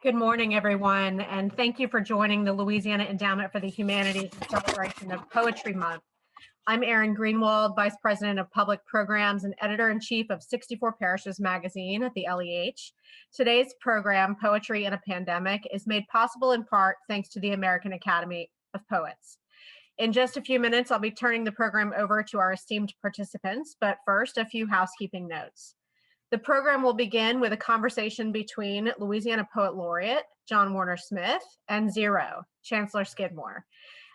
Good morning, everyone, and thank you for joining the Louisiana Endowment for the Humanities in celebration of Poetry Month. I'm Erin Greenwald, Vice President of Public Programs and Editor-in-Chief of 64 Parishes magazine at the LEH. Today's program, Poetry in a Pandemic, is made possible in part thanks to the American Academy of Poets. In just a few minutes, I'll be turning the program over to our esteemed participants, but first, a few housekeeping notes. The program will begin with a conversation between Louisiana Poet Laureate, John Warner Smith, and xero, Chancellor Skidmore.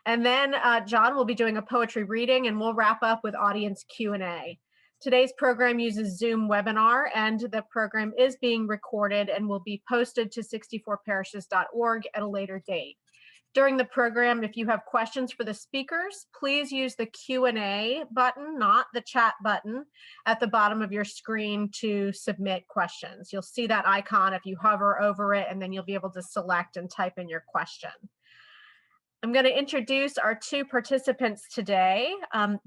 And then John will be doing a poetry reading, and we'll wrap up with audience Q&A. Today's program uses Zoom webinar, and the program is being recorded and will be posted to 64parishes.org at a later date. During the program, if you have questions for the speakers, please use the Q&A button, not the chat button, at the bottom of your screen to submit questions. You'll see that icon if you hover over it, and then you'll be able to select and type in your question. I'm going to introduce our two participants today.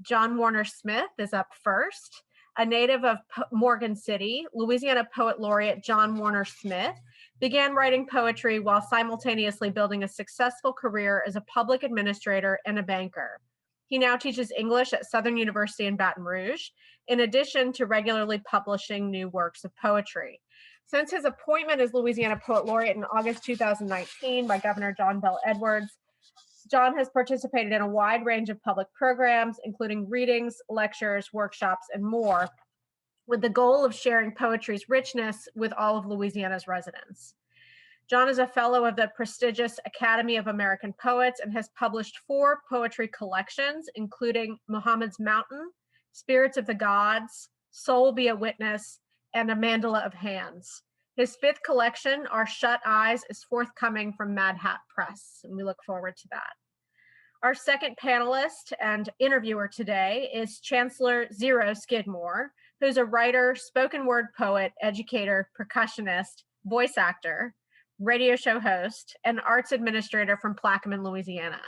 John Warner Smith is up first. A native of Morgan City, Louisiana Poet Laureate John Warner Smith began writing poetry while simultaneously building a successful career as a public administrator and a banker. He now teaches English at Southern University in Baton Rouge, in addition to regularly publishing new works of poetry. Since his appointment as Louisiana Poet Laureate in August 2019 by Governor John Bel Edwards, John has participated in a wide range of public programs, including readings, lectures, workshops, and more, with the goal of sharing poetry's richness with all of Louisiana's residents. John is a fellow of the prestigious Academy of American Poets and has published 4 poetry collections, including Muhammad's Mountain, Spirits of the Gods, Soul Be a Witness, and A Mandala of Hands. His 5th collection, Our Shut Eyes, is forthcoming from Mad Hat Press, and we look forward to that. Our second panelist and interviewer today is Chancellor xero Skidmore, who's a writer, spoken word poet, educator, percussionist, voice actor, radio show host, and arts administrator from Plaquemine, Louisiana.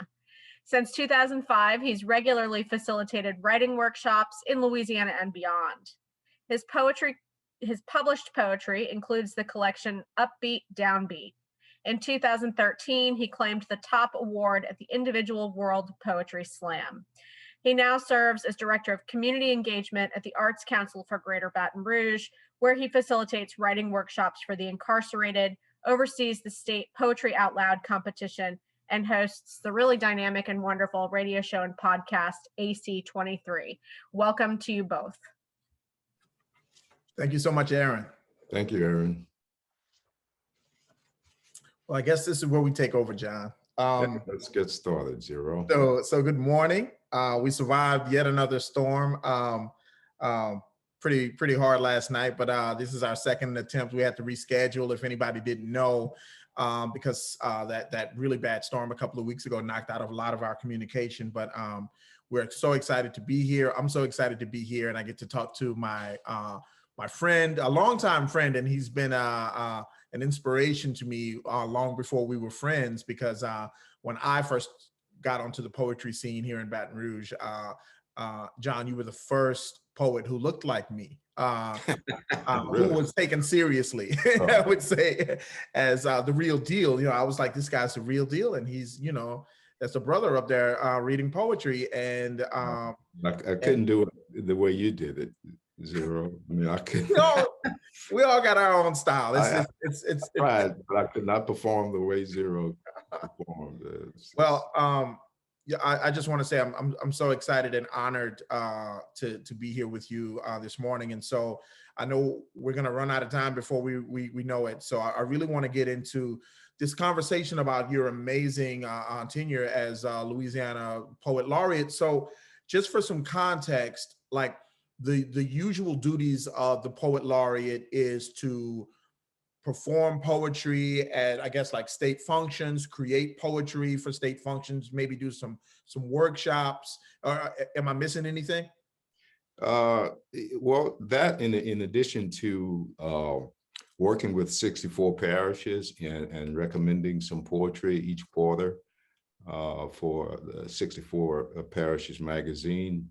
Since 2005, he's regularly facilitated writing workshops in Louisiana and beyond. His published poetry includes the collection Upbeat, Downbeat. In 2013, he claimed the top award at the Individual World Poetry Slam. He now serves as Director of Community Engagement at the Arts Council for Greater Baton Rouge, where he facilitates writing workshops for the incarcerated, oversees the state Poetry Out Loud competition, and hosts the really dynamic and wonderful radio show and podcast AC23. Welcome to you both. Thank you so much, Erin. Thank you, Erin. Well, I guess this is where we take over, John. Let's get started, xero. So good morning. We survived yet another storm. Pretty hard last night, but this is our second attempt. We had to reschedule, if anybody didn't know, because that really bad storm a couple of weeks ago knocked out a lot of our communication. But we're so excited to be here. I'm so excited to be here, and I get to talk to my friend, a longtime friend, and he's been an inspiration to me long before we were friends, because when I first got onto the poetry scene here in Baton Rouge, John, you were the first poet who looked like me, Really? who was taken seriously, I would say, as the real deal. You know, I was like, this guy's the real deal, and he's, you know, that's a brother up there reading poetry. And I couldn't do it the way you did it, xero. I mean, I couldn't. We all got our own style. It's tried, but I could not perform the way xero performed. Yeah, I just want to say I'm so excited and honored to be here with you this morning. And so I know we're going to run out of time before we know it. So I really want to get into this conversation about your amazing tenure as Louisiana Poet Laureate. So just for some context, like the usual duties of the Poet Laureate is to perform poetry at, I guess, like state functions, create poetry for state functions, maybe do some workshops. Am I missing anything? Well, that in addition to working with 64 parishes and recommending some poetry each quarter for the 64 Parishes magazine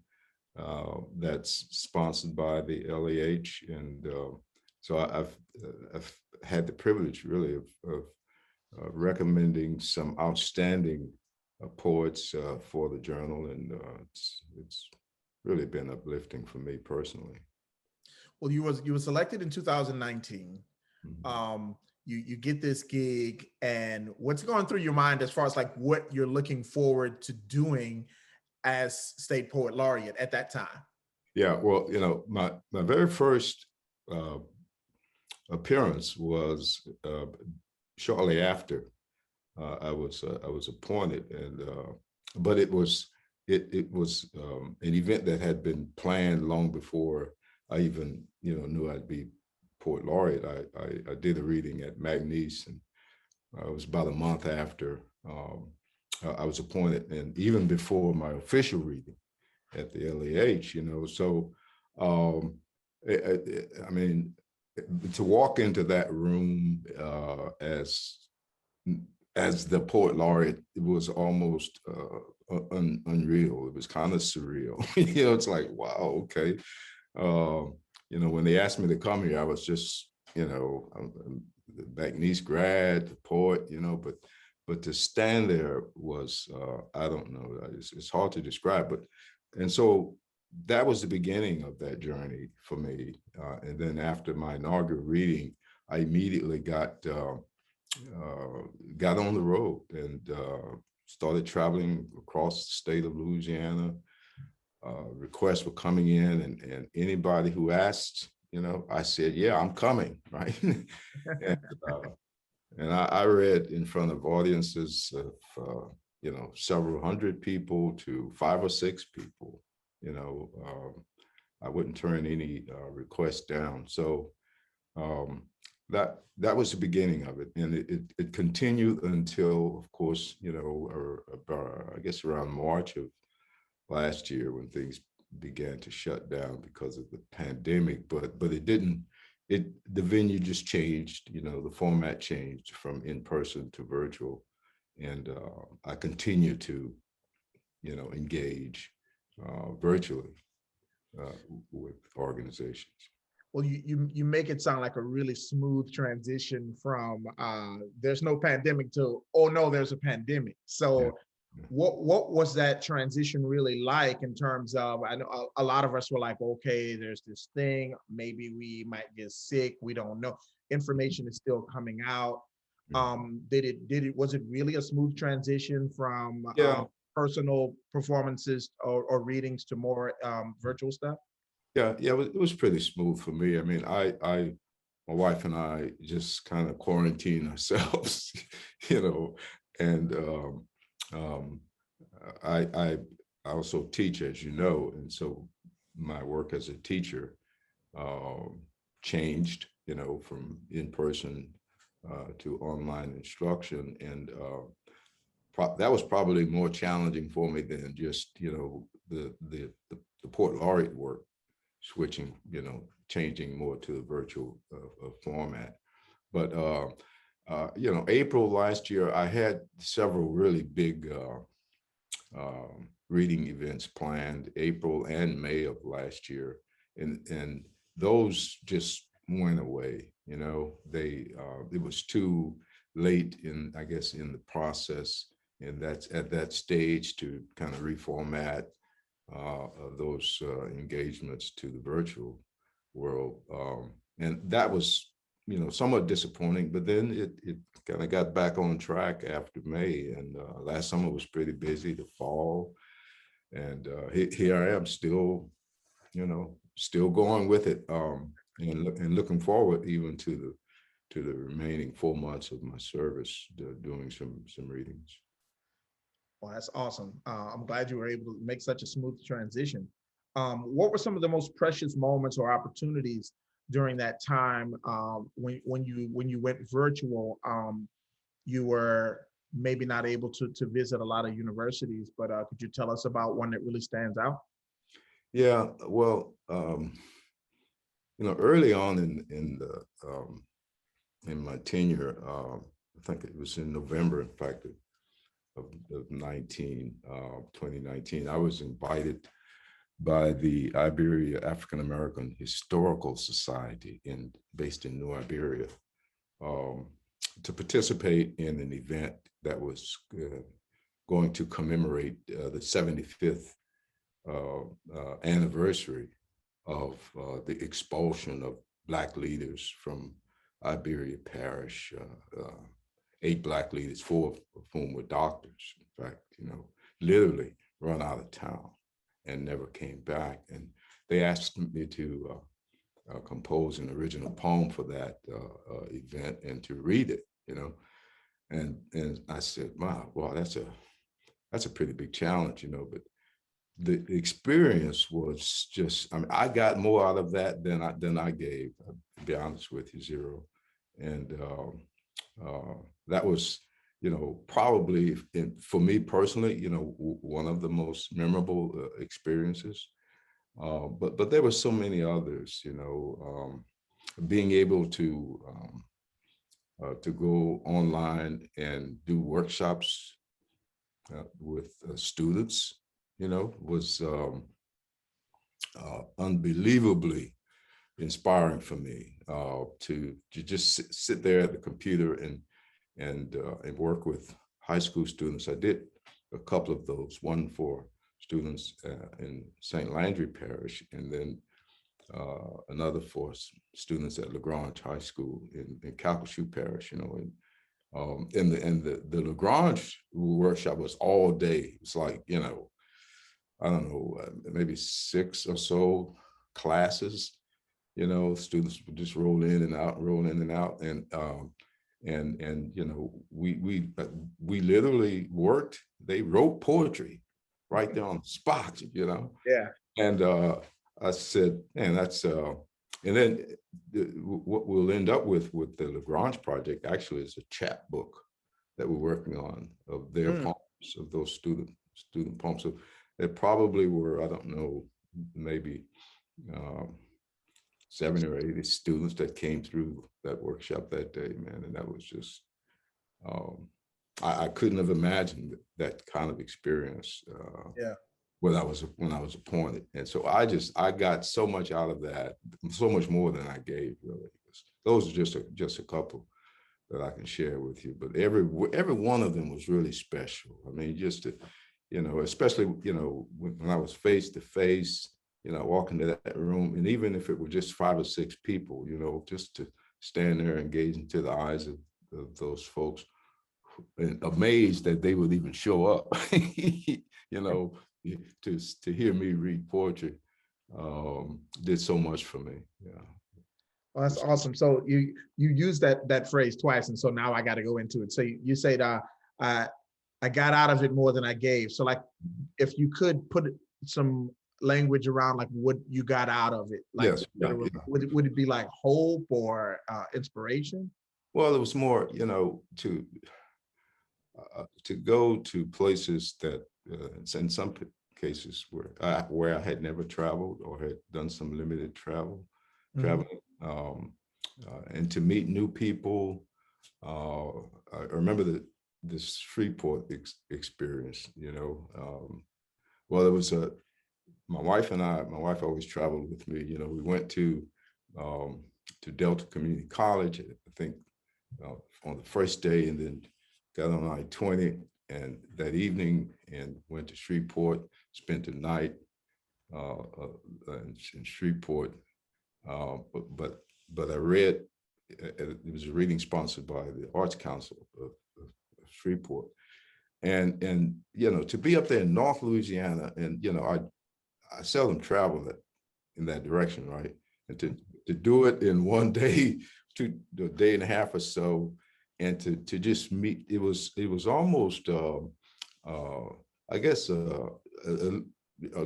that's sponsored by the LEH. And so I've had the privilege really of recommending some outstanding poets for the journal, and it's really been uplifting for me personally. Well, you were selected in 2019. Mhm. You get this gig, and what's going through your mind as far as like what you're looking forward to doing as State Poet Laureate at that time? Yeah, well, my very first uh, appearance was shortly after I was appointed, and but it was an event that had been planned long before I even knew I'd be poet laureate. I did a reading at McNeese, and it was about a month after I was appointed, and even before my official reading at the LAH. So I mean, to walk into that room as the poet laureate, it was almost unreal. It was kind of surreal. It's like, wow, okay. When they asked me to come here, I was just, I'm the McNeese grad, the poet, but to stand there was, I don't know, it's hard to describe, and so that was the beginning of that journey for me. And then after my inaugural reading, I immediately got on the road and started traveling across the state of Louisiana. Requests were coming in, and anybody who asked, I said, yeah, I'm coming, right? and I read in front of audiences of, several hundred people to 5 or 6 people. I wouldn't turn any requests down. So that was the beginning of it, and it continued until, of course, I guess around March of last year, when things began to shut down because of the pandemic. But it didn't. The venue just changed. The format changed from in person to virtual, and I continue to engage virtually with organizations. Well, you make it sound like a really smooth transition from there's no pandemic to, oh no, there's a pandemic. So what was that transition really like in terms of, I know a lot of us were like, okay, there's this thing, maybe we might get sick, we don't know. Information is still coming out. Was it really a smooth transition from personal performances or readings to more virtual stuff? Yeah, it was pretty smooth for me. I mean, my wife and I just kind of quarantine ourselves, and I also teach, as you know, and so my work as a teacher changed, from in person to online instruction, and that was probably more challenging for me than just the poet laureate work, switching, changing more to the virtual format. But April last year, I had several really big reading events planned, April and May of last year, and those just went away. It was too late in, I guess, in the process, and that's at that stage to kind of reformat those engagements to the virtual world, and that was somewhat disappointing. But then it kind of got back on track after May, and last summer was pretty busy. The fall, and here I am still, still going with it, and looking forward even to the remaining 4 months of my service, doing some readings. Well, that's awesome. I'm glad you were able to make such a smooth transition. What were some of the most precious moments or opportunities during that time when you went virtual? You were maybe not able to visit a lot of universities, but could you tell us about one that really stands out? Yeah, well, early on in my tenure, I think it was in November, in fact, of 2019, I was invited by the Iberia African American Historical Society based in New Iberia, to participate in an event that was going to commemorate the 75th anniversary of the expulsion of Black leaders from Iberia Parish. 8 Black leaders, 4 of whom were doctors. In fact, literally run out of town and never came back. And they asked me to compose an original poem for that event and to read it, and I said, wow, that's a pretty big challenge, but the experience was just, I got more out of that than I gave, to be honest with you, Xero. And that was, probably for me personally, one of the most memorable experiences. But there were so many others, being able to go online and do workshops with students, was unbelievably inspiring for me to just sit there at the computer and work with high school students. I did a couple of those, one for students in St. Landry Parish, and then another for students at LaGrange High School in Calcasieu Parish, and the LaGrange workshop was all day. It's like, I don't know, maybe 6 or so classes, students would just roll in and out, and we literally worked. They wrote poetry right there on the spot, Yeah. And I said, man, that's and then what we'll end up with the LaGrange project actually is a chapbook that we're working on of their poems, of those student poems. So there probably were, I don't know, maybe 70 or 80 students that came through that workshop that day, man. And that was just, I couldn't have imagined that kind of experience when I was appointed. And so I got so much out of that, so much more than I gave, really. Those are just a couple that I can share with you, but every one of them was really special. I mean, just to, especially, when I was face to face, walk into that room, and even if it were just 5 or 6 people, just to stand there and gaze into the eyes of those folks, and amazed that they would even show up, to hear me read poetry, did so much for me. Yeah. Well, that's awesome. So you used that phrase twice, and so now I got to go into it. So you said, I got out of it more than I gave. So, like, if you could put some language around, like, what you got out of it, like, yes, would it be like hope or inspiration? Well, it was more, to go to places that, in some cases, where I had never traveled or had done some limited traveling, and to meet new people. I remember this Shreveport experience. Well, it was my wife always traveled with me. We went to Delta Community College, I think, on the first day, and then got on I-20 and that evening and went to Shreveport, spent the night in Shreveport. But I read, it was a reading sponsored by the Arts Council of Shreveport. And to be up there in North Louisiana, and I seldom travel in that direction, right? And to do it in one day, a day and a half or so, and to just meet, it was almost I guess a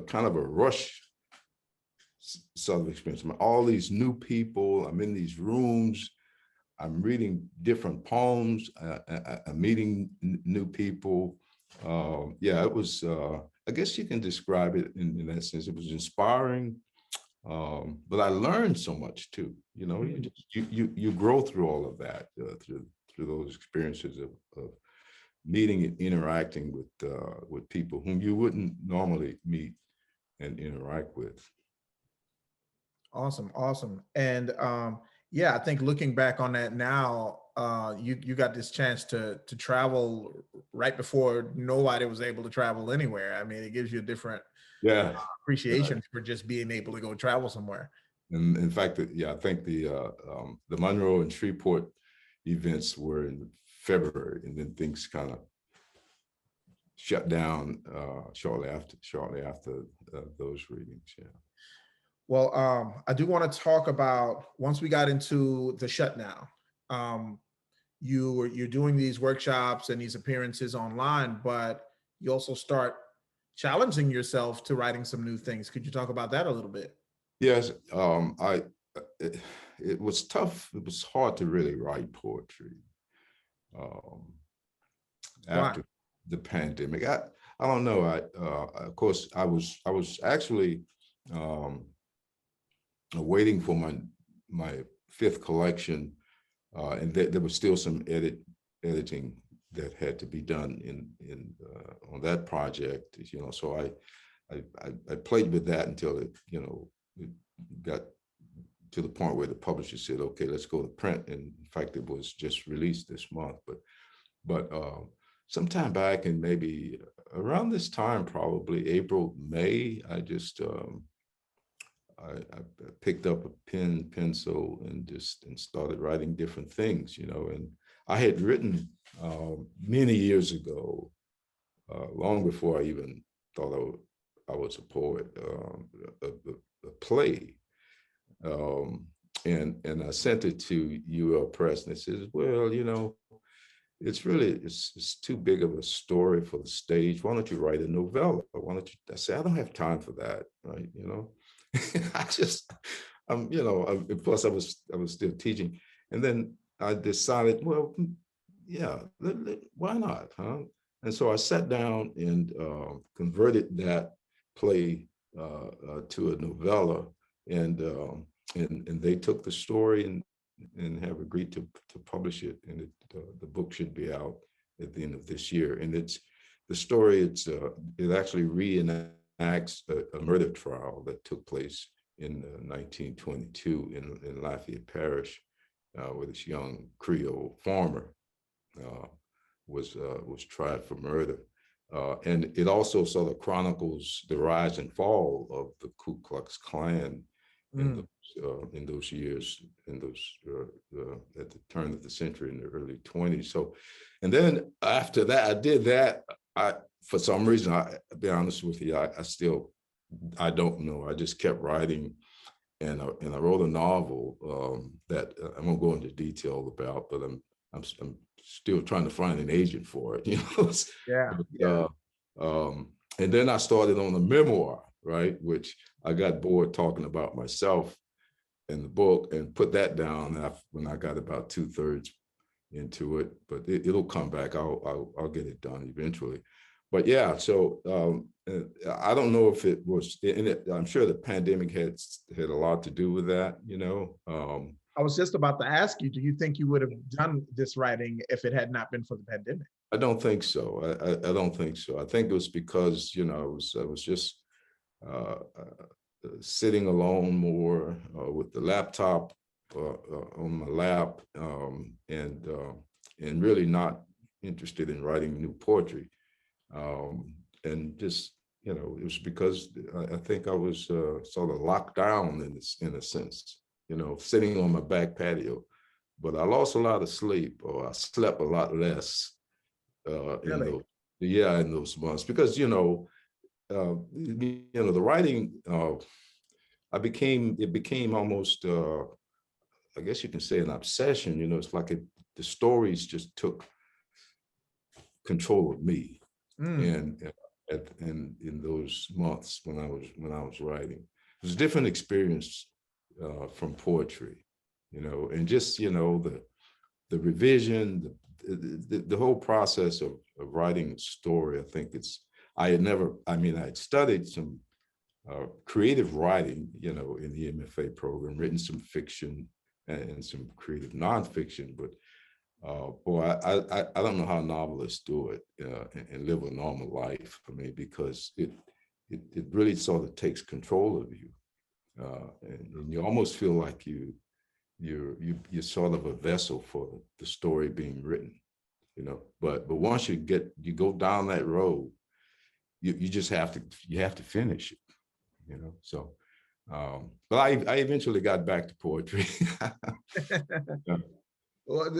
kind of a rush sort of experience. All these new people, I'm in these rooms, I'm reading different poems, I'm meeting new people. Yeah, it was, I guess you can describe it in that sense. It was inspiring, but I learned so much too. You grow through all of that, through those experiences of meeting and interacting with people whom you wouldn't normally meet and interact with. Awesome. And yeah, I think looking back on that now, you got this chance to travel right before nobody was able to travel anywhere. I mean, it gives you a different Yeah. appreciation for just being able to go travel somewhere. And in fact, yeah, I think the Monroe and Shreveport events were in February, and then things kind of shut down shortly after those readings. Yeah. Well, I do want to talk about, once we got into the shutdown, you're doing these workshops and these appearances online, but you also start challenging yourself to writing some new things. Could you talk about that a little bit? Yes, it was tough. It was hard to really write poetry after the pandemic. I don't know. Of course, I was actually waiting for my fifth collection, and there was still some editing that had to be done on that project. You know, so I played with that until it got to the point where the publisher said, "Okay, let's go to print." And in fact, it was just released this month. But sometime back in maybe around this time, probably April, May, I just I picked up a pen, pencil, and started writing different things, And I had written many years ago, long before I even thought I was a poet, a play. And I sent it to UL Press, and it says, "Well, it's too big of a story for the stage. Why don't you write a novella? Why don't you?" I said, "I don't have time for that, right?" Plus I was still teaching, and then I decided, well, yeah, why not, huh? And so I sat down and converted that play to a novella, and they took the story and have agreed to publish it, and the book should be out at the end of this year. And the story. It actually reenacts a murder trial that took place in 1922 in Lafayette Parish, where this young Creole farmer was tried for murder. And it also sort of chronicles the rise and fall of the Ku Klux Klan in those years, at the turn of the century, in the early 20s. So, and then after that, I did that. For some reason, I'll be honest with you, I don't know. I just kept writing, and I wrote a novel that I won't go into detail about, but I'm still trying to find an agent for it. Yeah. And then I started on a memoir, right, which I got bored talking about myself in the book and put that down when I got about 2/3 into it. But it'll come back. I'll get it done eventually. But yeah, so I don't know if it was, I'm sure the pandemic had a lot to do with that, I was just about to ask you, do you think you would have done this writing if it had not been for the pandemic? I don't think so. I don't think so. I think it was because, I was just sitting alone more with the laptop on my lap, and really not interested in writing new poetry. And just, it was because I think I was sort of locked down in a sense, sitting on my back patio. But I lost a lot of sleep, or I slept a lot less Really? in those months, because the writing, it became almost I guess you can say an obsession. It's like the stories just took control of me. And in those months when I was writing, it was a different experience from poetry, and just the revision, the whole process of writing a story. I think I had studied some creative writing, in the MFA program, written some fiction and some creative nonfiction, but boy, I don't know how novelists do it and live a normal life. I mean, because it really sort of takes control of you, and you almost feel like you're sort of a vessel for the story being written, you know. But once you go down that road, you just have to finish it, you know. So, but I eventually got back to poetry. Yeah. Well,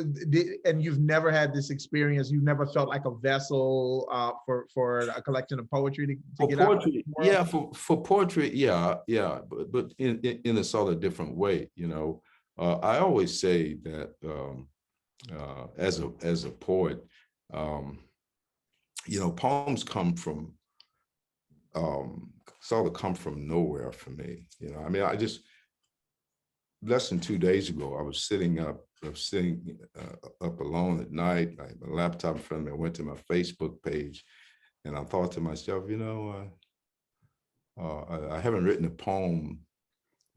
and you've never had this experience. You've never felt like a vessel for a collection of poetry to For get out. poetry, yeah, for poetry, yeah, but in a sort of different way, you know. I always say that as a poet, you know, poems sort of come from nowhere for me. You know, I mean, I just less than 2 days ago, I was sitting up alone at night, like my laptop in front of me. I went to my Facebook page, and I thought to myself, you know, I haven't written a poem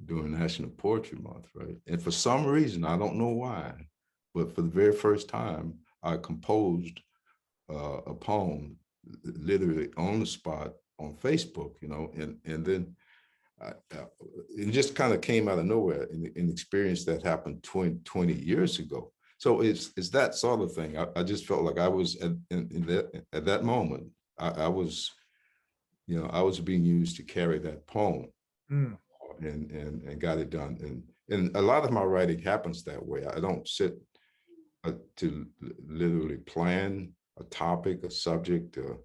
during National Poetry Month, right? And for some reason, I don't know why, but for the very first time, I composed a poem literally on the spot on Facebook, you know, and then it just kind of came out of nowhere, an experience that happened 20 years ago. So it's that sort of thing. I just felt like I was at that moment, I was, you know, I was being used to carry that poem. Mm. And got it done. And a lot of my writing happens that way. I don't sit to literally plan a topic, a subject, a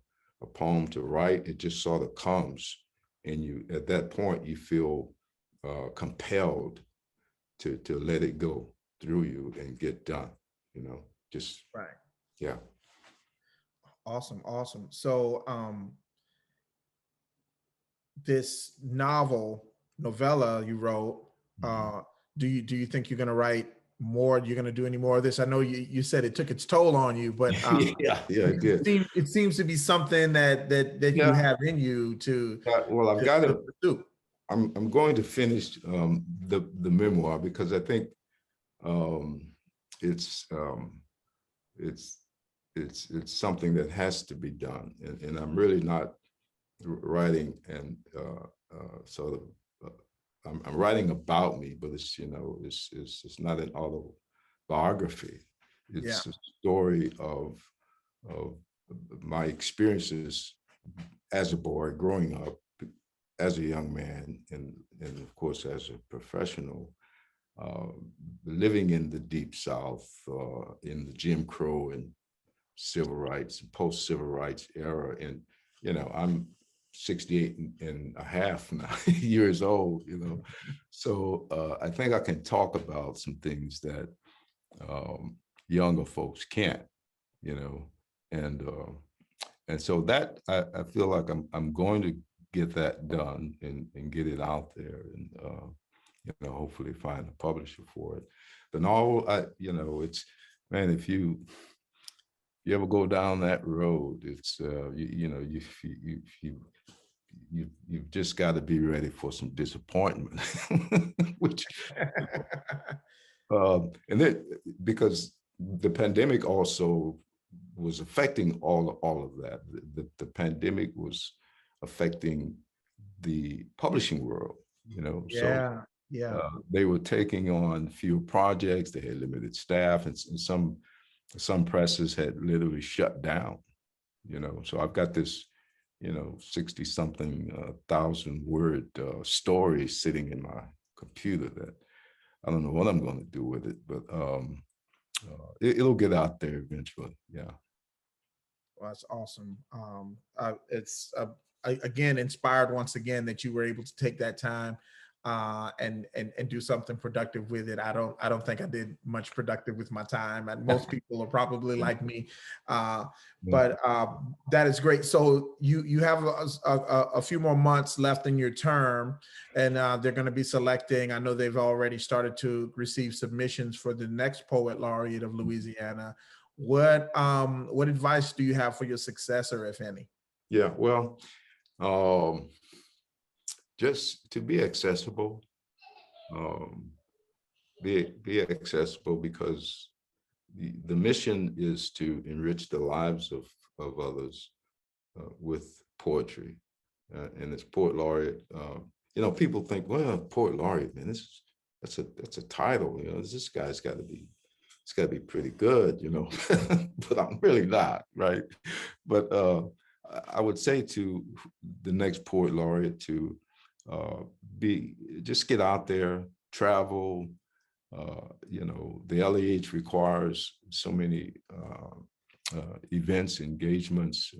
poem to write. It just sort of comes, and you at that point you feel compelled to let it go through you and get done. You know, just Right. yeah. Awesome. So this novella you wrote, do you think you're going to write more? You're going to do any more of this? I know you said it took its toll on you, but yeah, it did. It seems to be something that you Yeah. have in you to Well, I've got to pursue. I'm going to finish the memoir, because I think it's something that has to be done, and I'm really not writing and sort of I'm writing about me, but it's, you know, it's not an autobiography. It's a story of my experiences as a boy growing up, as a young man, and of course as a professional, living in the Deep South, in the Jim Crow and civil rights, post-civil rights era. And, you know, I'm 68 and a half now, years old, you know. So I think I can talk about some things that younger folks can't, you know. And so that I feel like I'm going to get that done and get it out there, and you know, hopefully find a publisher for it. The novel, you know, it's, man, if you ever go down that road, it's you know, you've just got to be ready for some disappointment, which and then because the pandemic also was affecting all of that. The pandemic was affecting the publishing world, you know. Yeah. They were taking on fewer projects. They had limited staff, and some presses had literally shut down, you know. So I've got this, you know, 60-something thousand word story sitting in my computer that I don't know what I'm going to do with it, but it'll get out there eventually. Yeah. Well, that's awesome. It's again inspired once again that you were able to take that time and do something productive with it. I don't think I did much productive with my time, and most people are probably like me. But that is great. So you have a few more months left in your term, and they're going to be selecting. I know they've already started to receive submissions for the next Poet Laureate of Louisiana. What advice do you have for your successor, if any? Yeah, well, just to be accessible, be accessible, because the mission is to enrich the lives of others with poetry, and it's Poet Laureate. You know, people think, well, Poet Laureate, man, this is that's a title, you know, this guy's got to be, it's got to be pretty good, you know, but I'm really not, right? But I would say to the next poet laureate to just get out there, travel. You know, the LEH requires so many events, engagements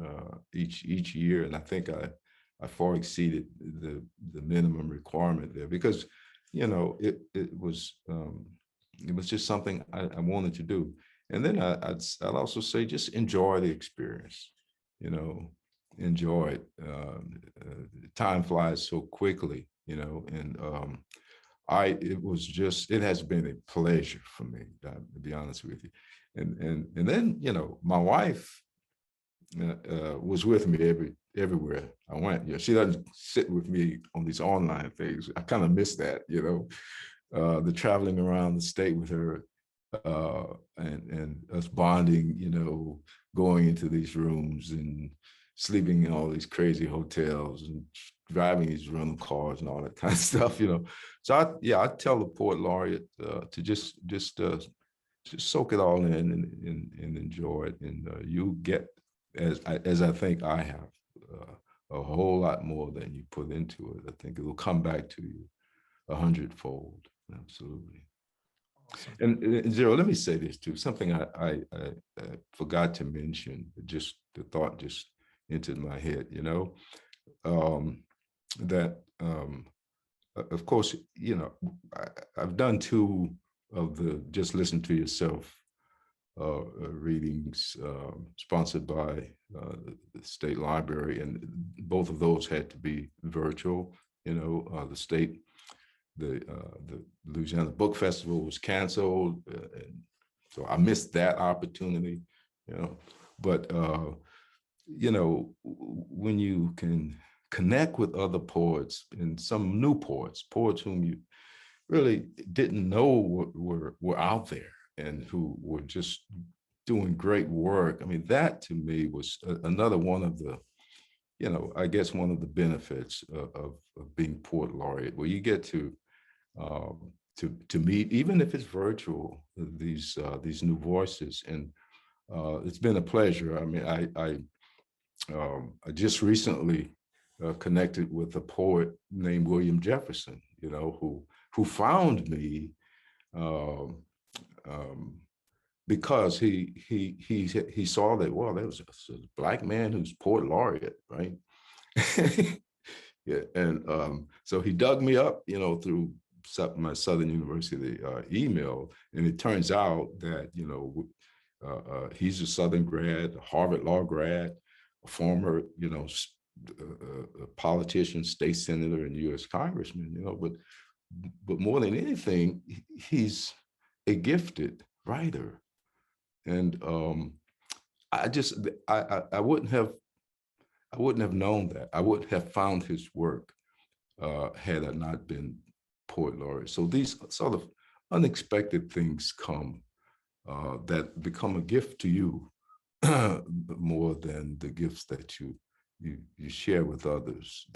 each year, and I think I far exceeded the minimum requirement there, because, you know, it was just something I wanted to do. And then I'd also say just enjoy the experience, you know, enjoy it. Time flies so quickly, you know, and it has been a pleasure for me, to be honest with you. And then, you know, my wife was with me everywhere I went. You know, she doesn't sit with me on these online things. I kind of miss that, you know, the traveling around the state with her, and us bonding, you know, going into these rooms and sleeping in all these crazy hotels and driving these rental cars and all that kind of stuff, you know. So I tell the poet laureate to just soak it all in and enjoy it, and you get, as I think I have, a whole lot more than you put into it. I think it will come back to you 100-fold. Absolutely. Awesome. And Xero, let me say this too. Something I forgot to mention. Just the thought just entered my head. You know, that of course, you know, I've done 2 of the Just Listen to Yourself readings sponsored by the state library, and both of those had to be virtual. You know, the Louisiana Book Festival was canceled, and so I missed that opportunity. You know, but you know, when you can connect with other poets and some new poets whom you really didn't know were out there and who were just doing great work. I mean, that to me was another one of the, you know, I guess one of the benefits of being poet laureate, where you get to meet, even if it's virtual, these new voices. And it's been a pleasure. I mean, I just recently connected with a poet named William Jefferson, you know, who found me because he saw that, well, there was a Black man who's poet laureate, right? Yeah, and so he dug me up, you know, through my Southern University email, and it turns out that, you know, he's a Southern grad, a Harvard Law grad, a former, you know, a politician, state senator, and U.S. congressman, you know, but more than anything, he's a gifted writer. And I wouldn't have known that. I wouldn't have found his work had I not been poet laureate. So these sort of unexpected things come that become a gift to you more than the gifts that you share with others,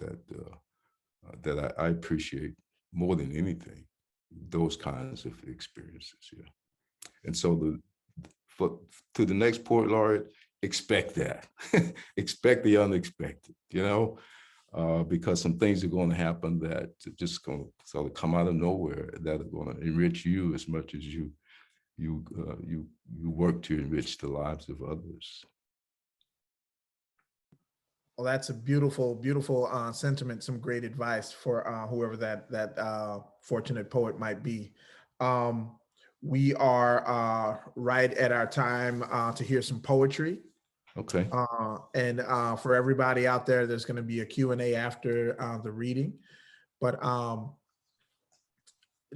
that I appreciate more than anything, those kinds of experiences. Yeah. And so to the next poet laureate, expect that. Expect the unexpected, you know, because some things are going to happen that are just going to sort of come out of nowhere, that are going to enrich you as much as you work to enrich the lives of others. Well, that's a beautiful, beautiful sentiment. Some great advice for whoever that fortunate poet might be. We are right at our time to hear some poetry. Okay. And for everybody out there, there's going to be a Q&A after the reading. But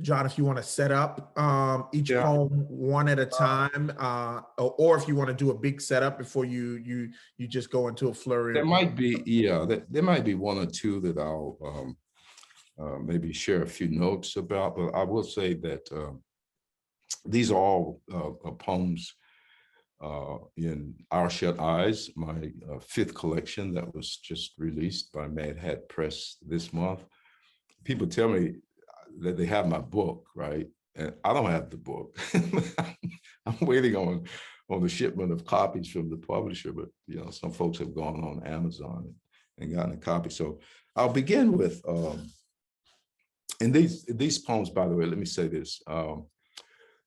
John, if you want to set up each poem one at a time, or if you want to do a big setup before you just go into a flurry. There might be, there might be 1 or 2 that I'll maybe share a few notes about, but I will say that these are all poems in Our Shut Eyes, my 5th collection that was just released by Mad Hat Press this month. People tell me that they have my book, right? And I don't have the book. I'm waiting on the shipment of copies from the publisher, but some folks have gone on Amazon and gotten a copy. So I'll begin with, and these poems, by the way, let me say this,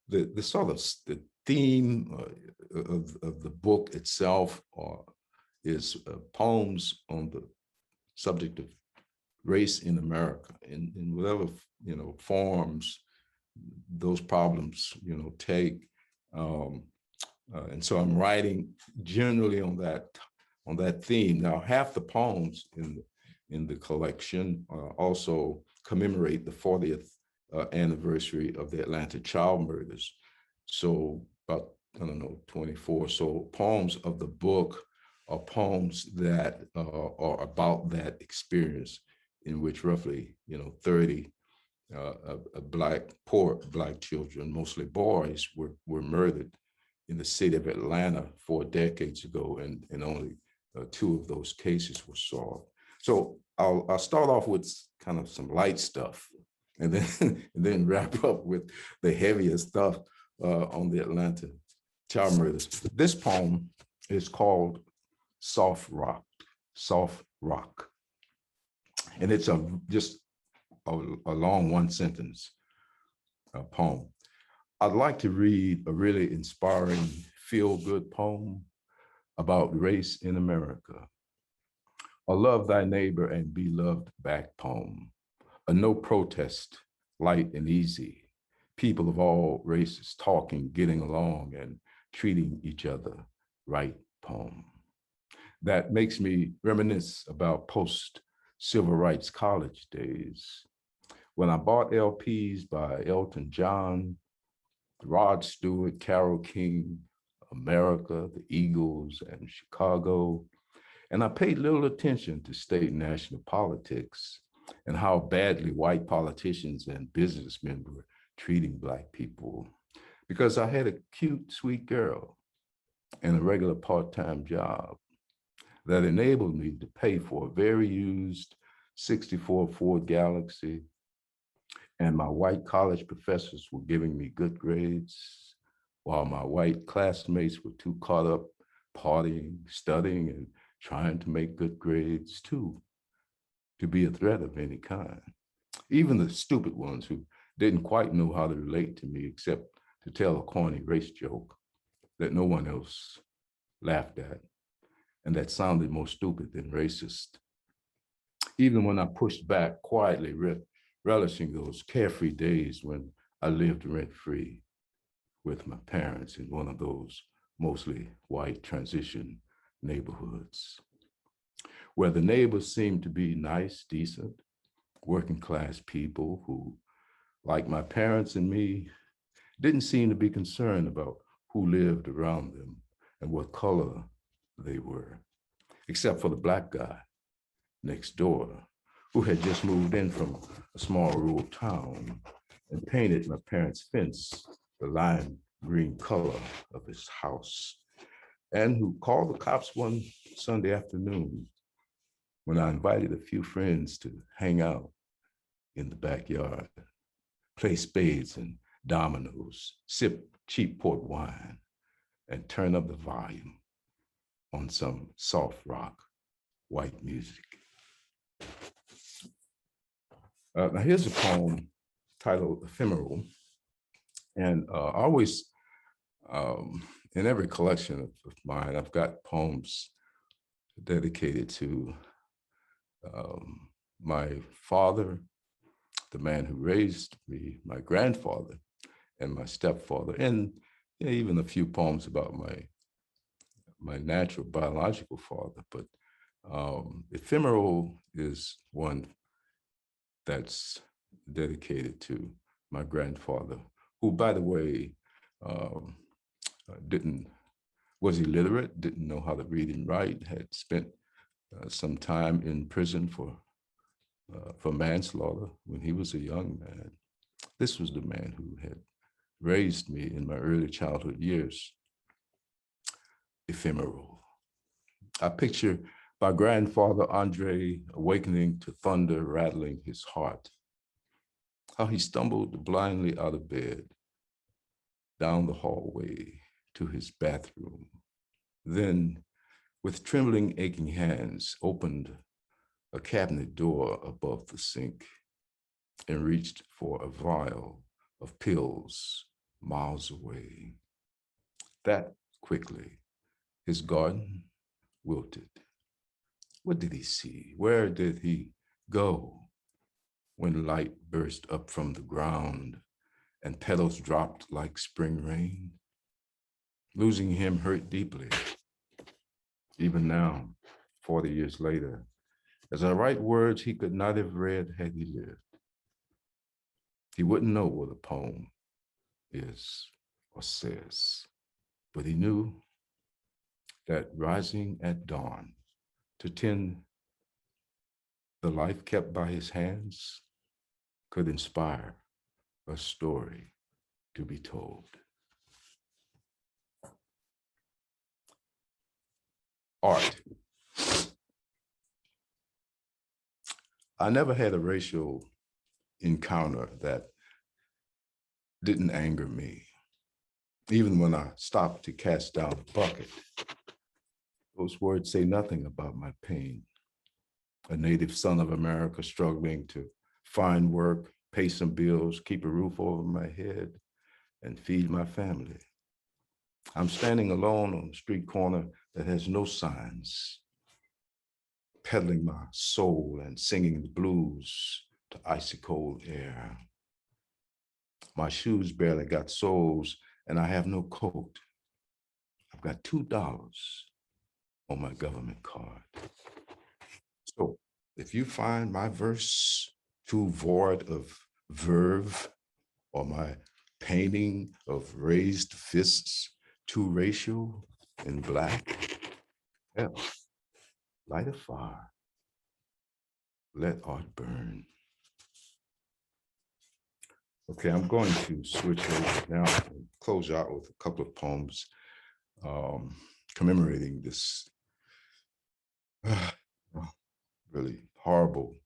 the sort of the theme of the book itself is poems on the subject of race in America, in whatever forms those problems take, and so I'm writing generally on that theme. Now, half the poems in the collection also commemorate the 40th anniversary of the Atlanta child murders. So about, I don't know, 24 or so poems of the book are poems that are about that experience, in which roughly 30 poor Black children, mostly boys, were murdered in the city of Atlanta 4 decades ago, and only 2 of those cases were solved. So I'll start off with kind of some light stuff, and then wrap up with the heavier stuff on the Atlanta child murders. This poem is called Soft Rock, and it's just a long 1-sentence poem. I'd like to read a really inspiring feel-good poem about race in America. A love thy neighbor and be loved back poem. A no protest, light and easy. People of all races talking, getting along, and treating each other right poem. That makes me reminisce about post-civil rights college days, when I bought LPs by Elton John, Rod Stewart, Carole King, America, the Eagles, and Chicago. And I paid little attention to state and national politics and how badly white politicians and businessmen were treating Black people, because I had a cute, sweet girl and a regular part-time job that enabled me to pay for a very used 64 Ford Galaxy, and my white college professors were giving me good grades, while my white classmates were too caught up partying, studying, and trying to make good grades too, to be a threat of any kind. Even the stupid ones who didn't quite know how to relate to me except to tell a corny race joke that no one else laughed at, and that sounded more stupid than racist. Even when I pushed back quietly, relishing those carefree days when I lived rent-free with my parents in one of those mostly white transition neighborhoods, where the neighbors seemed to be nice, decent, working class people who, like my parents and me, didn't seem to be concerned about who lived around them and what color they were, except for the Black guy next door, who had just moved in from a small rural town and painted my parents' fence the lime green color of his house, and who called the cops one Sunday afternoon when I invited a few friends to hang out in the backyard, play spades and dominoes, sip cheap port wine, and turn up the volume on some soft rock white music. Now here's a poem titled Ephemeral. And always, in every collection of mine, I've got poems dedicated to my father, the man who raised me, my grandfather, and my stepfather, and even a few poems about my natural biological father. But Ephemeral is one that's dedicated to my grandfather, who, by the way, was illiterate, didn't know how to read and write, had spent some time in prison for manslaughter when he was a young man. This was the man who had raised me in my early childhood years. Ephemeral. I picture my grandfather, Andre, awakening to thunder rattling his heart, how he stumbled blindly out of bed, down the hallway to his bathroom, then with trembling, aching hands, opened a cabinet door above the sink and reached for a vial of pills miles away. That quickly, his garden wilted. What did he see? Where did he go when light burst up from the ground and petals dropped like spring rain? Losing him hurt deeply. Even now, 40 years later, as I write words he could not have read had he lived. He wouldn't know what a poem is or says, but he knew that rising at dawn to tend the life kept by his hands could inspire a story to be told. Art. I never had a racial encounter that didn't anger me. Even when I stopped to cast down a bucket, those words say nothing about my pain. A native son of America struggling to find work, pay some bills, keep a roof over my head, and feed my family. I'm standing alone on a street corner that has no signs, peddling my soul and singing the blues to icy cold air. My shoes barely got soles and I have no coat. I've got $2 on my government card. So if you find my verse too void of verve or my painting of raised fists too racial and black, hell, light a fire, let art burn. Okay, I'm going to switch over now and close out with a couple of poems commemorating this really horrible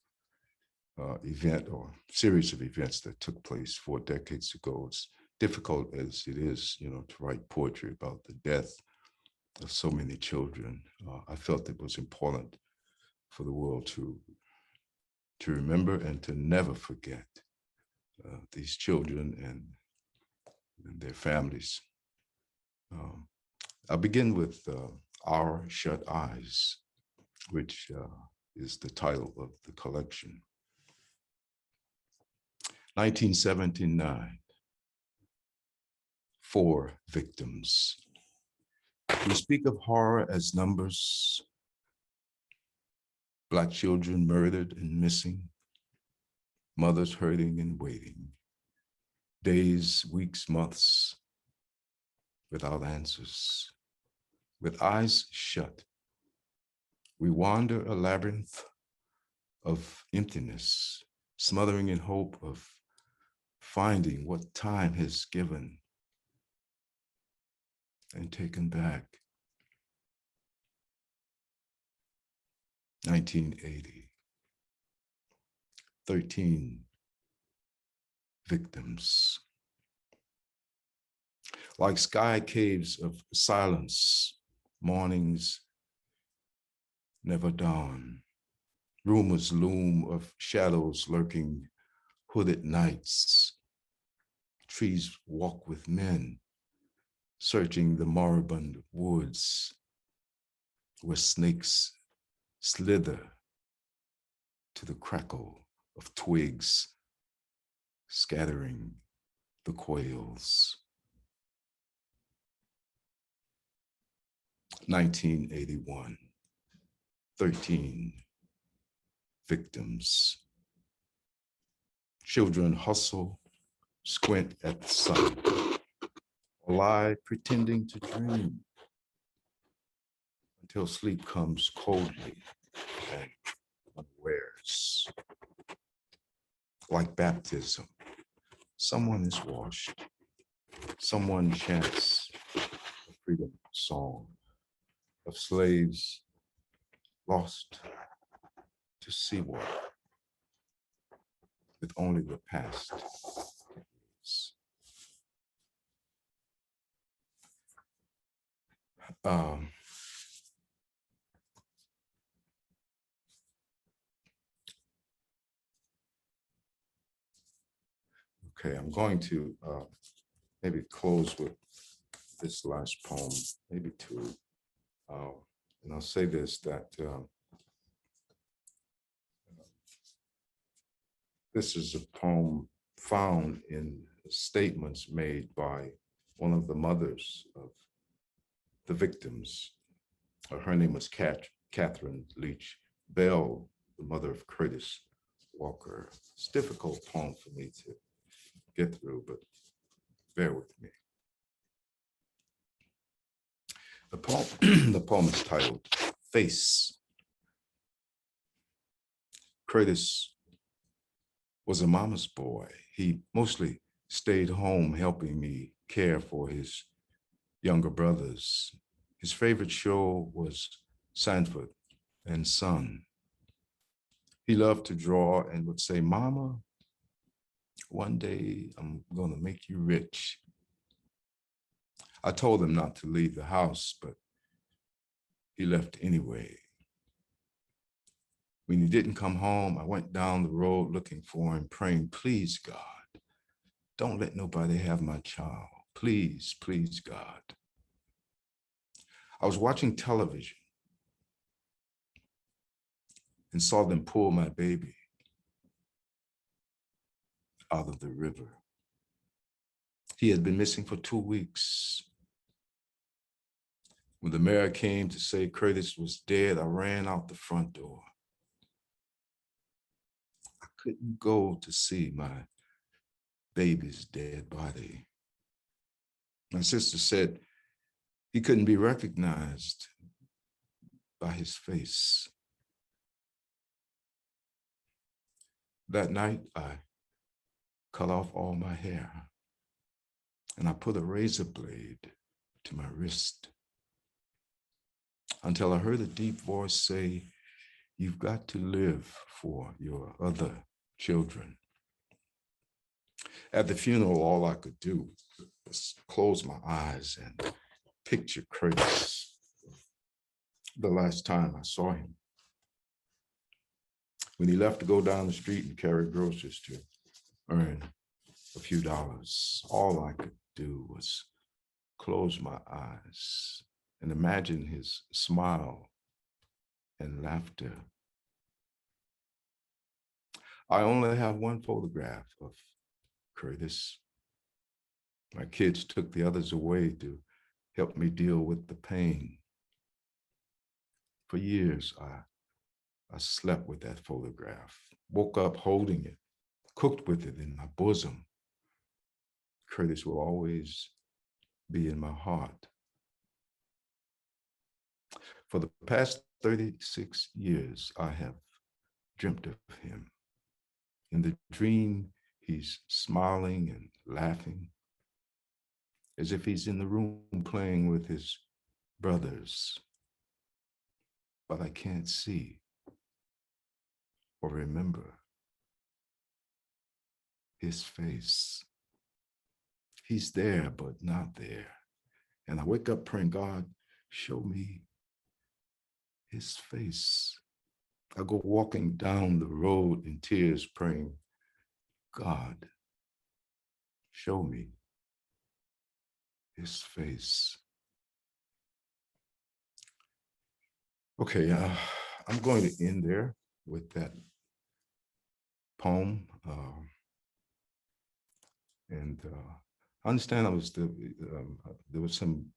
event or series of events that took place 4 decades ago. It's difficult as it is, to write poetry about the death of so many children. I felt it was important for the world to remember and to never forget these children and their families. I'll begin with Our Shut Eyes, which is the title of the collection. 1979, 4 victims. We speak of horror as numbers, Black children murdered and missing, mothers hurting and waiting, days, weeks, months without answers. With eyes shut, we wander a labyrinth of emptiness, smothering in hope of finding what time has given and taken back. 1980, 13 victims. Like sky caves of silence, mornings never dawn. Rumors loom of shadows lurking, hooded nights. Trees walk with men, searching the moribund woods where snakes slither to the crackle of twigs, scattering the quails. 1981, 13 victims. Children hustle, squint at the sun, or lie pretending to dream until sleep comes coldly and unawares. Like baptism, someone is washed, someone chants a freedom song of slaves lost to seawater. with only the past. Um, okay, I'm going to maybe close with this last poem, maybe two. And I'll say this, that this is a poem found in statements made by one of the mothers of the victims. Her name was Catherine Leach Bell, the mother of Curtis Walker. It's a difficult poem for me to get through, but bear with me. The poem is titled Face. Curtis was a mama's boy. He mostly stayed home helping me care for his younger brothers. His favorite show was Sanford and Son. He loved to draw and would say, "Mama, one day I'm gonna make you rich." I told him not to leave the house, but he left anyway. When he didn't come home, I went down the road looking for him, praying, "Please, God, don't let nobody have my child. Please, please, God." I was watching television and saw them pull my baby out of the river. He had been missing for 2 weeks. When the mayor came to say Curtis was dead, I ran out the front door. I couldn't go to see my baby's dead body. My sister said he couldn't be recognized by his face. That night, I cut off all my hair and I put a razor blade to my wrist until I heard a deep voice say, "You've got to live for your other children." At the funeral, all I could do was close my eyes and picture Curtis the last time I saw him. When he left to go down the street and carry groceries to earn a few dollars, all I could do was close my eyes and imagine his smile and laughter. I only have one photograph of Curtis. My kids took the others away to help me deal with the pain. For years, I slept with that photograph, woke up holding it, cooked with it in my bosom. Curtis will always be in my heart. For the past 36 years, I have dreamt of him. In the dream, he's smiling and laughing, as if he's in the room playing with his brothers. But I can't see or remember his face. He's there, but not there. And I wake up praying, "God, show me his face." I go walking down the road in tears praying, "God, show me his face." Okay, I'm going to end there with that poem. And I understand there was some,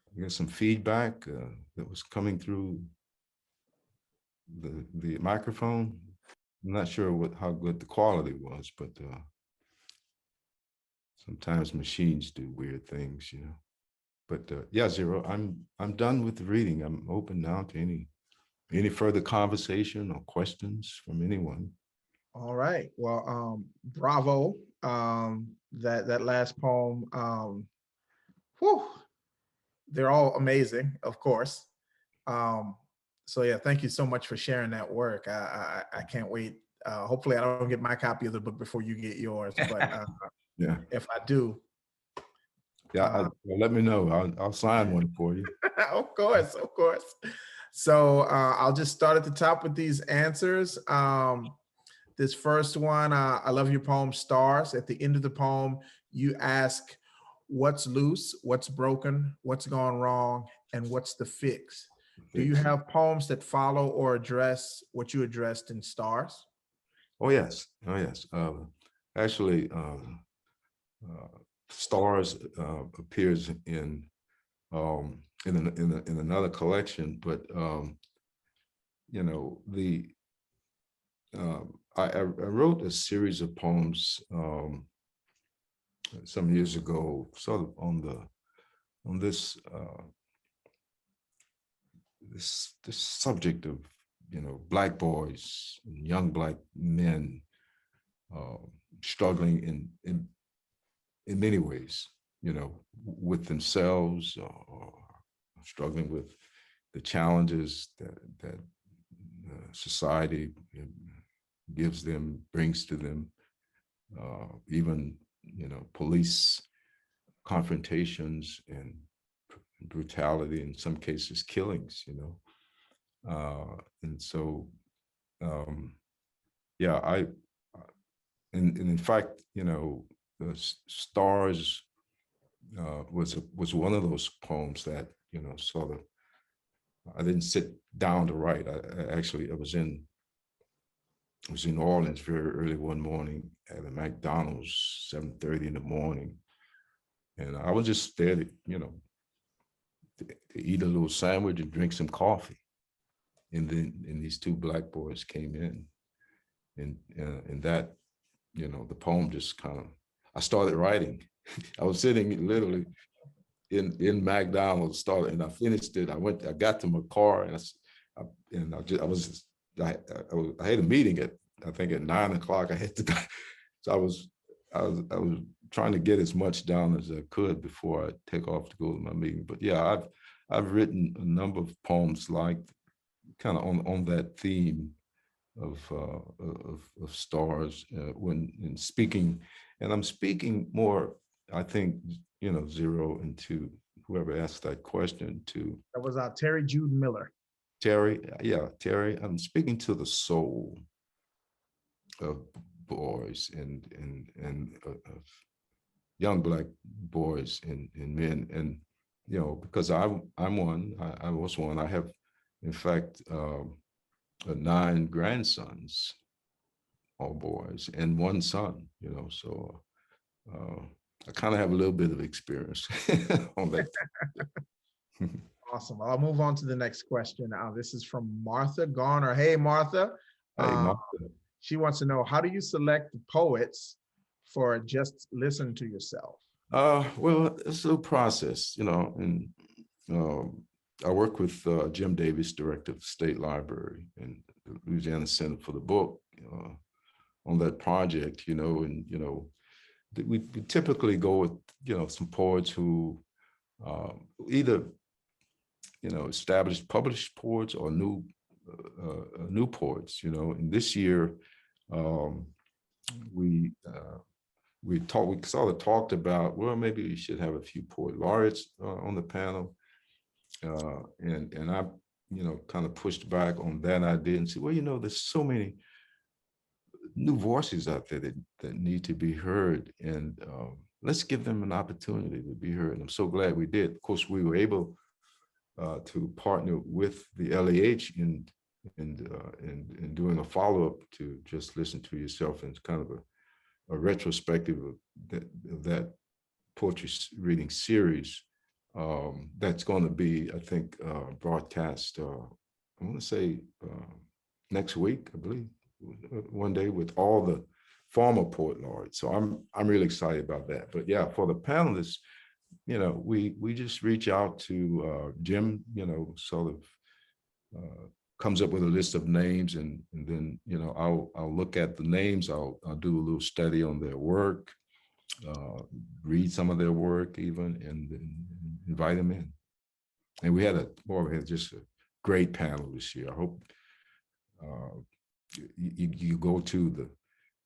I guess, some feedback that was coming through the microphone. I'm not sure how good the quality was, but sometimes machines do weird things, you know. But yeah, Xero, I'm done with the reading. I'm open now to any further conversation or questions from anyone. All right. Well, bravo. That last poem. Whew, they're all amazing, of course. So yeah, thank you so much for sharing that work. I can't wait Hopefully I don't get my copy of the book before you get yours, but Yeah. if I do. Yeah, let me know. I'll sign one for you. Of course, of course. So I'll just start at the top with these answers. This first one, I love your poem, Stars. At the end of the poem, you ask, what's loose, what's broken, what's gone wrong, and what's the fix? Do you have poems that follow or address what you addressed in Stars? Oh, yes. Oh, yes. Actually, Stars appears in another collection, but you know, I wrote a series of poems some years ago, sort of on this this subject of, you know, Black boys and young Black men struggling in many ways, you know, with themselves or struggling with the challenges that society gives them, brings to them, even, you know, police confrontations and brutality, in some cases killings, you know. And so, yeah, and in fact, you know, the Stars was one of those poems that, you know, sort of, I didn't sit down to write. I was in New Orleans very early one morning at a McDonald's, 7:30 in the morning. And I was just there to, you know, to eat a little sandwich and drink some coffee. And these two Black boys came in, and that, you know, the poem just kind of, I started writing. I was sitting literally in McDonald's, and I finished it. I got to my car, and I had a meeting at, I think at 9 o'clock. I had to go. So I was trying to get as much down as I could before I take off to go to my meeting. But yeah, I've written a number of poems like kind of on that theme of stars when in speaking, and I'm speaking more, I think, you know, xero, into whoever asked that question to. That was Terry Jude Miller. Terry, yeah, Terry. I'm speaking to the soul of boys and of young Black boys and men, and you know, because I'm one. I was one. I have, in fact, 9 grandsons, all boys, and 1 son. You know, so I kind of have a little bit of experience on that. Awesome. I'll move on to the next question. This is from Martha Garner. Hey, Martha. Hey, Martha. She wants to know, how do you select the poets for Just Listen to Yourself? Well, it's a little process, you know, and I work with Jim Davis, director of the State Library and the Louisiana Center for the Book, on that project, you know, and, you know, we typically go with, you know, some poets who either, you know, established, published poets or new poets, you know. And this year, we sort of talked about, well, maybe we should have a few poet laureates on the panel, and I, you know, kind of pushed back on that idea and said, well, you know, there's so many new voices out there that need to be heard, and let's give them an opportunity to be heard. And I'm so glad we did. Of course, we were able to partner with the LAH in doing a follow-up to Just Listen to Yourself, and kind of a retrospective of that poetry reading series that's going to be, I think, broadcast, I want to say next week, I believe, one day, with all the former poet laureates. So I'm really excited about that. But yeah, for the panelists, you know, we just reach out to Jim, you know, sort of comes up with a list of names, and then, you know, I'll look at the names, I'll do a little study on their work, read some of their work even, and then invite them in. And we had just a great panel this year. I hope you go to the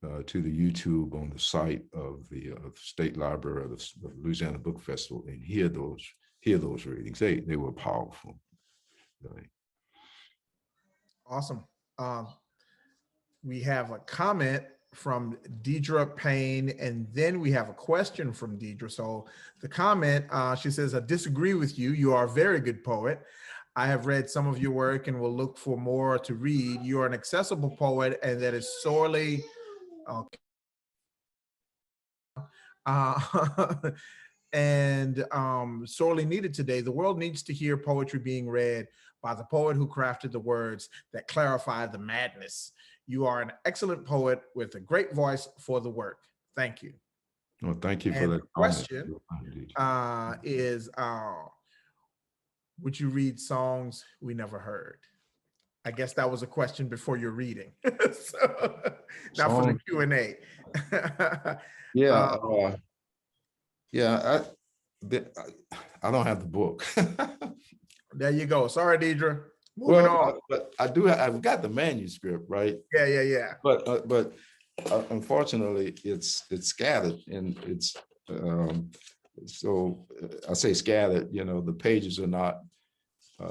YouTube on the site of the State Library of the Louisiana Book Festival and hear those readings. They were powerful. Really. Awesome. We have a comment from Deidre Payne, and then we have a question from Deidre. So the comment, she says, I disagree with you. You are a very good poet. I have read some of your work and will look for more to read. You are an accessible poet, and that is sorely sorely needed today. The world needs to hear poetry being read by the poet who crafted the words that clarify the madness. You are an excellent poet with a great voice for the work. Thank you. Well, thank you for And that the question is, would you read songs we never heard? I guess that was a question before your reading. So, not for the Q&A. Yeah. Yeah, I don't have the book. There you go. Sorry, Deidre. Moving on. But I've got the manuscript, right? Yeah. But unfortunately, it's scattered, and it's so I say scattered. The pages are not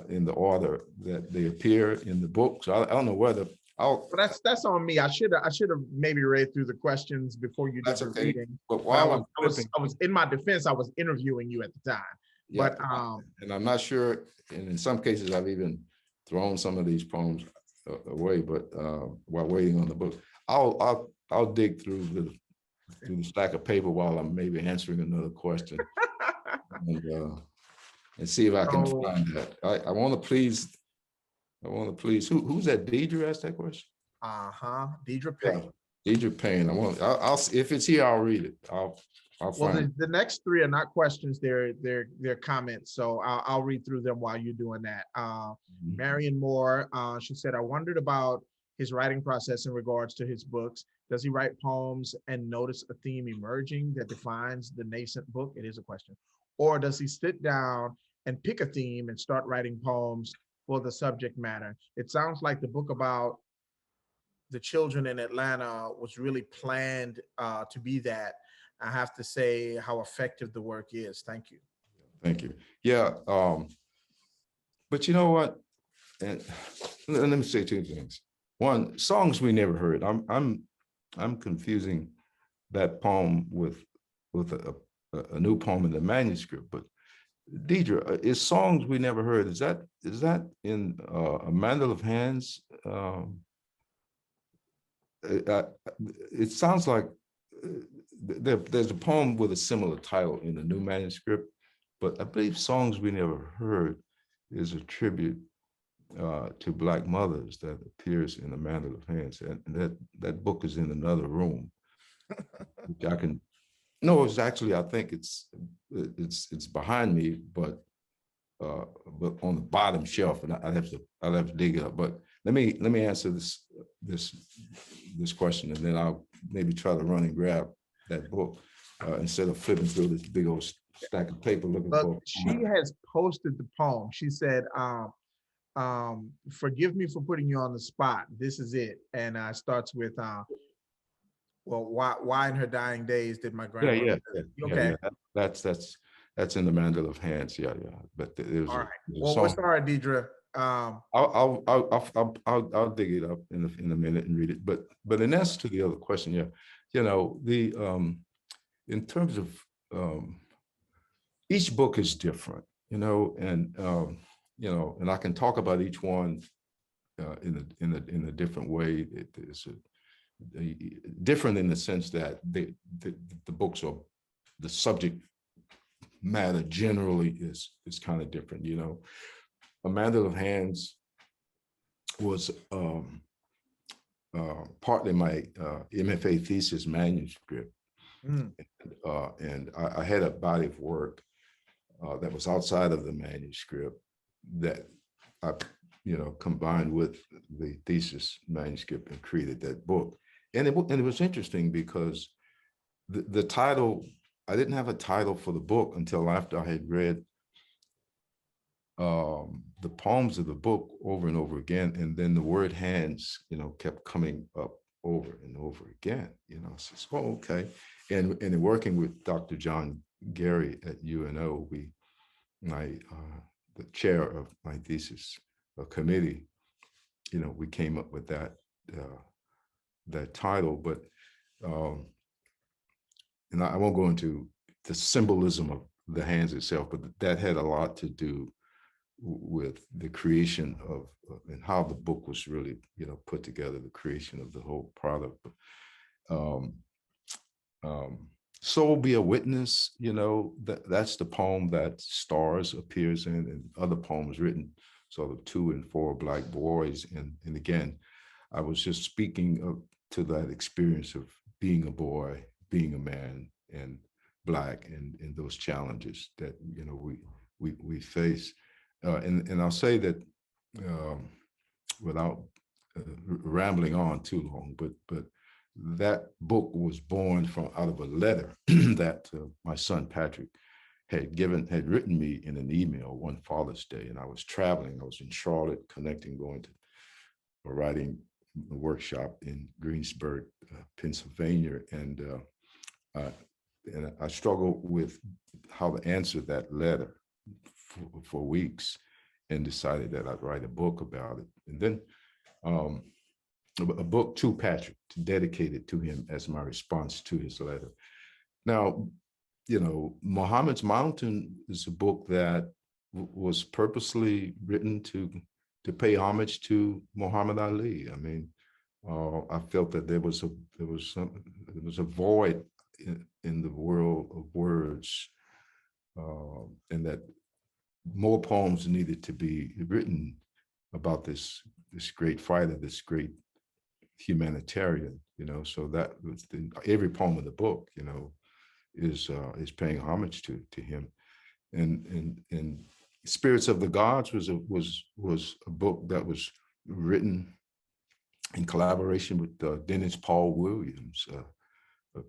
in the order that they appear in the book. So I don't know whether But that's on me. I should have maybe read through the questions before you did the reading. But while I was in my defense, I was interviewing you at the time. Yeah, but and I'm not sure. And in some cases, I've even thrown some of these poems away. But while waiting on the book, I'll dig through the stack of paper while I'm maybe answering another question, and see if I can find that. I want to please. Who's that? Deidre asked that question. Deidre Payne. Yeah, Deidre Payne. I'll if it's here, I'll read it. I'll find the next three are not questions. They're comments. So I'll read through them while you're doing that. Marion Moore. She said, I wondered about his writing process in regards to his books. Does he write poems and notice a theme emerging that defines the nascent book? It is a question. Or does he sit down and pick a theme and start writing poems for the subject matter? It sounds like the book about the children in Atlanta was really planned to be that. I have to say how effective the work is. Thank you. Thank you. Yeah. But you know what? And let me say two things. One, songs we never heard. I'm confusing that poem with a new poem in the manuscript. But Deidre, is songs we never heard? Is that in A Mandel of Hands? It sounds like there's a poem with a similar title in the new manuscript, but I believe Songs We Never Heard is a tribute to Black mothers that appears in A Mandel of Hands, and that book is in another room. Which I can. No, it's actually, I think it's behind me, but on the bottom shelf, and I'll have to dig it up. But let me answer this question, and then I'll maybe try to run and grab that book instead of flipping through this big old stack of paper looking for. She has posted the poem. She said, forgive me for putting you on the spot. This is it. And starts with, well, why in her dying days did my grandmother? Yeah. Okay. Yeah. That's in the Mandel of Hands. Yeah. But there's all right. Well, we're sorry, Deidre. I'll dig it up in a minute and read it. But in answer to the other question, yeah, in terms of each book is different, and I can talk about each one in a different way. It is different in the sense that the books are, the subject matter generally is kind of different. A Mandel of Hands was partly my MFA thesis manuscript. And I had a body of work that was outside of the manuscript that I, combined with the thesis manuscript and created that book. And it was interesting because the title, I didn't have a title for the book until after I had read the poems of the book over and over again, and then the word hands, kept coming up over and over again. So it's, oh, okay. And in working with Dr. John Gary at UNO, the chair of my thesis committee, we came up with that title. But and I won't go into the symbolism of the hands itself, but that had a lot to do with the creation of and how the book was really put together, the creation of the whole product. Soul Be a Witness, that's the poem that Stars appears in, and other poems written sort of to and for Black boys. And again, I was just speaking to that experience of being a boy, being a man, and Black, and those challenges that we face. And I'll say that without rambling on too long, but that book was born out of a letter that my son Patrick had written me in an email one Father's Day, and I was traveling. I was in Charlotte, going to a writing workshop in Greensburg, Pennsylvania, and I struggled with how to answer that letter for weeks, and decided that I'd write a book about it. And then a book to Patrick, dedicated to him as my response to his letter. Now, Muhammad's Mountain is a book that was purposely written to pay homage to Muhammad Ali. I mean, I felt that there was a void in the world of words, and that more poems needed to be written about this great fighter, this great humanitarian. So that was every poem of the book, is paying homage to him. And Spirits of the Gods was a book that was written in collaboration with Dennis Paul Williams,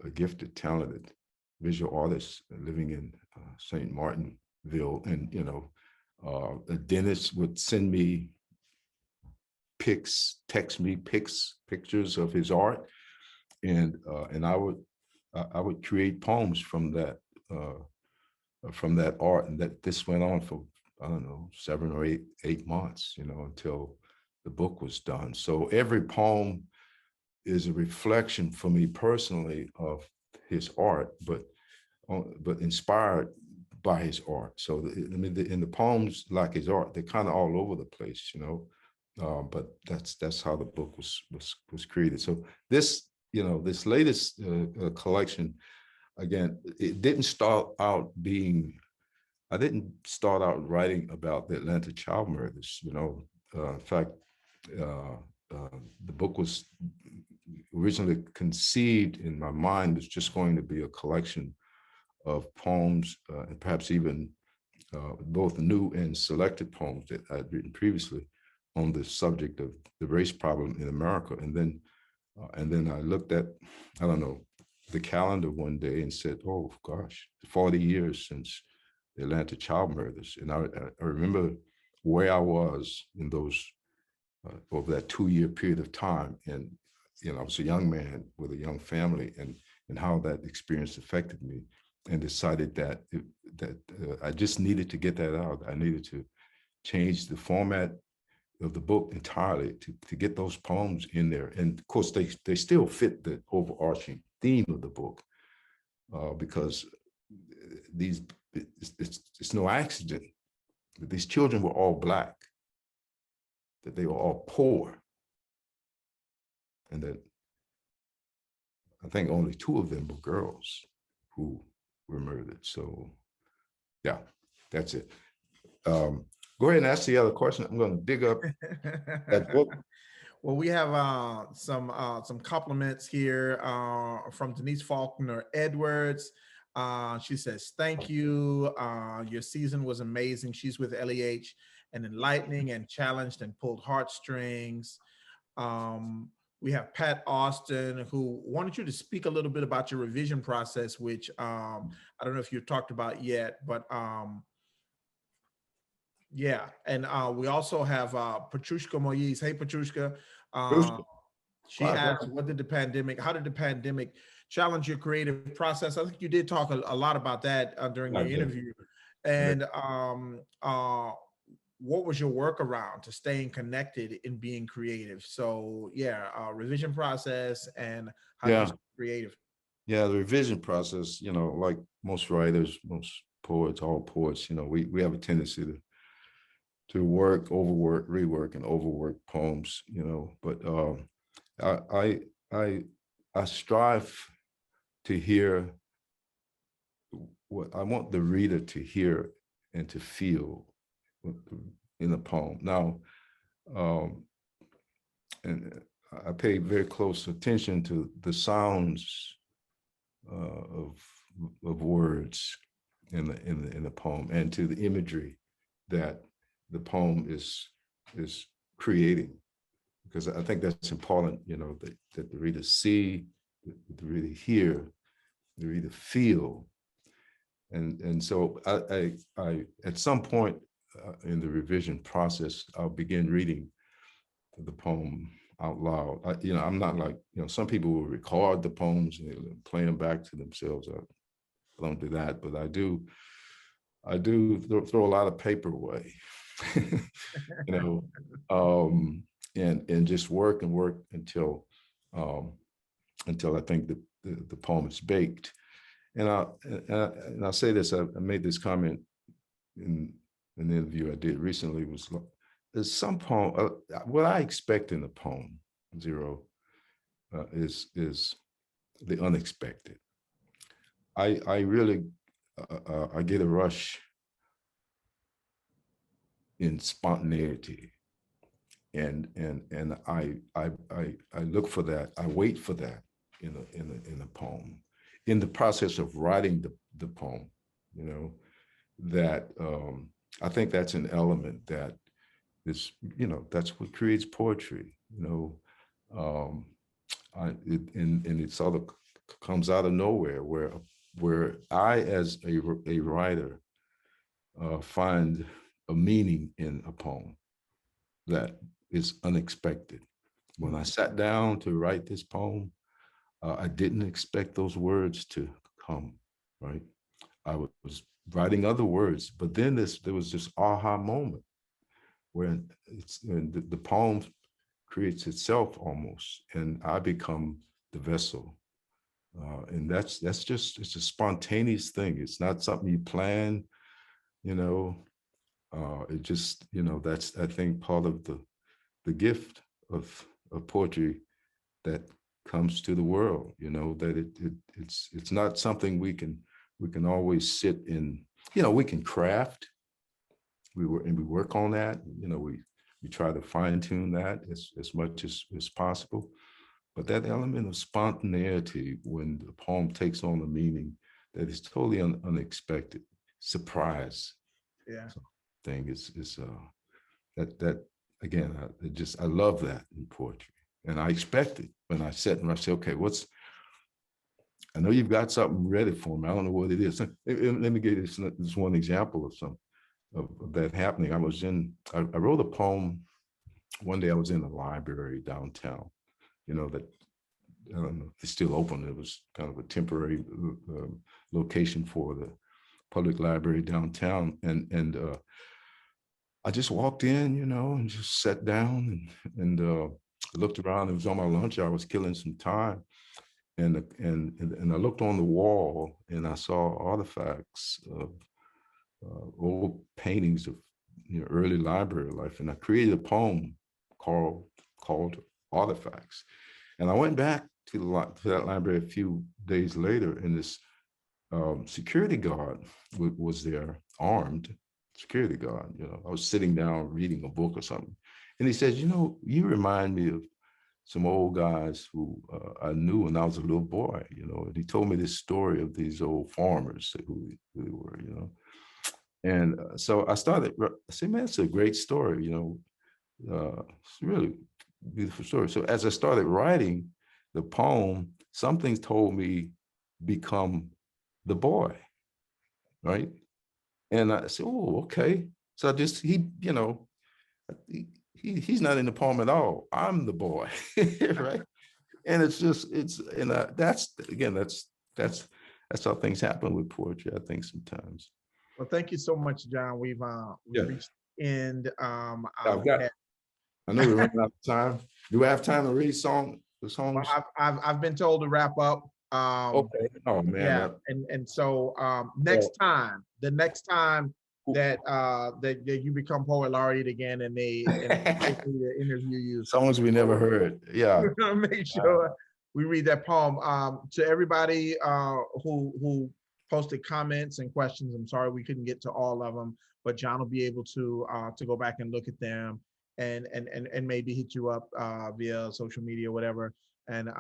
a gifted, talented visual artist living in St. Martinville. And Dennis would send me text me pictures of his art, and I would create poems from that art, and that this went on for, I don't know, 7 or 8 months, until the book was done. So every poem is a reflection for me personally of his art, but inspired by his art. So in the poems, like his art, they're kind of all over the place, but that's how the book was created. So this latest collection, again, it didn't start out I didn't start out writing about the Atlanta child murders. In fact, the book was originally conceived in my mind as just going to be a collection of poems, and perhaps even both new and selected poems that I'd written previously on the subject of the race problem in America. And then I looked at, I don't know, the calendar one day and said, oh gosh, 40 years since the Atlanta child murders. And I remember where I was in those, over that 2-year period of time. And, I was a young man with a young family, and how that experience affected me, and decided that I just needed to get that out. I needed to change the format of the book entirely to get those poems in there. And of course, they still fit the overarching theme of the book, because it's no accident that these children were all Black, that they were all poor, and that I think only 2 of them were girls who were murdered. So yeah, that's it. Go ahead and ask the other question. I'm going to dig up that book. Well, we have some compliments here from Denise Faulkner Edwards. She says, thank you. Your season was amazing. She's with LEH, and enlightening and challenged and pulled heartstrings. We have Pat Austin, who wanted you to speak a little bit about your revision process, which I don't know if you've talked about yet, but Yeah, and we also have Petrushka Moyes. Hey, Petrushka. Bruce, She wow, asked, how did the pandemic challenge your creative process? I think you did talk a lot about that during I your did. interview. And what was your workaround to staying connected in being creative? So yeah, revision process and how do you Yeah, stay creative? yeah, the revision process, you know, like most writers, most poets, all poets, you know, we have a tendency to work, overwork, rework, and overwork poems, you know. But I I I strive to hear what I want the reader to hear and to feel in the poem. Now, um, and I pay very close attention to the sounds of words in the poem, and to the imagery that the poem is creating, because I think that's important, you know, that the reader see, the reader hear, the reader feel. And so I at some point in the revision process, I'll begin reading the poem out loud. You know, I'm not like, you know, some people will record the poems and they play them back to themselves. I don't do that, but I do throw a lot of paper away, you know, and just work and work um, until I think the poem is baked. And I'll say this, I made this comment in an interview I did recently, was there's some poem, what I expect in a poem, Xero, is the unexpected. I really, I get a rush in spontaneity, and I look for that. I wait for that in a poem, in the process of writing the poem. You know, that I think that's an element that is, you know, that's what creates poetry. You know, and it sort of comes out of nowhere, where I, as a writer, find a meaning in a poem that is unexpected. When I sat down to write this poem, I didn't expect those words to come, right? I was writing other words, but then there was this aha moment where the poem creates itself almost, and I become the vessel. And that's just, it's a spontaneous thing. It's not something you plan, you know. It just, you know, that's, I think, part of the gift of poetry that comes to the world, you know, that it's not something we can always sit in, you know. We can craft, we work on that, you know, we try to fine tune that as much as possible. But that element of spontaneity, when the poem takes on a meaning that is totally unexpected, surprise, Yeah. thing is that again, I love that in poetry. And I expect it when I sit and I say, okay, I know you've got something ready for me. I don't know what it is. Let me give you this one example of that happening. I wrote a poem one day. I was in a library downtown, you know, that, I don't know if it's still open. It was kind of a temporary location for the public library downtown. And I just walked in, you know, and just sat down and looked around. It was on my lunch hour. I was killing some time. And I looked on the wall and I saw artifacts of old paintings of, you know, early library life. And I created a poem called Artifacts. And I went back to that library a few days later, and this security guard was there, armed security guard. You know, I was sitting down reading a book or something, and he says, "You know, you remind me of some old guys who I knew when I was a little boy." You know, and he told me this story of these old farmers who they were. You know, and so I said, "Man, it's a great story." You know, it's a really beautiful story. So as I started writing the poem, something told me, become the boy, right? And I said, oh, okay. So just he's not in the poem at all. I'm the boy, right? And it's that's how things happen with poetry, I think sometimes. Well, thank you so much, John. We've Yeah. reached the end. I know we're running out of time. Do I have time to read the songs? Well, I've been told to wrap up. Okay. Oh man. Yeah, and so the next time that you become poet laureate again, and they interview you, songs we never heard. Yeah. we're gonna make sure we read that poem. To everybody who posted comments and questions, I'm sorry we couldn't get to all of them, but John will be able to go back and look at them and maybe hit you up via social media, whatever. And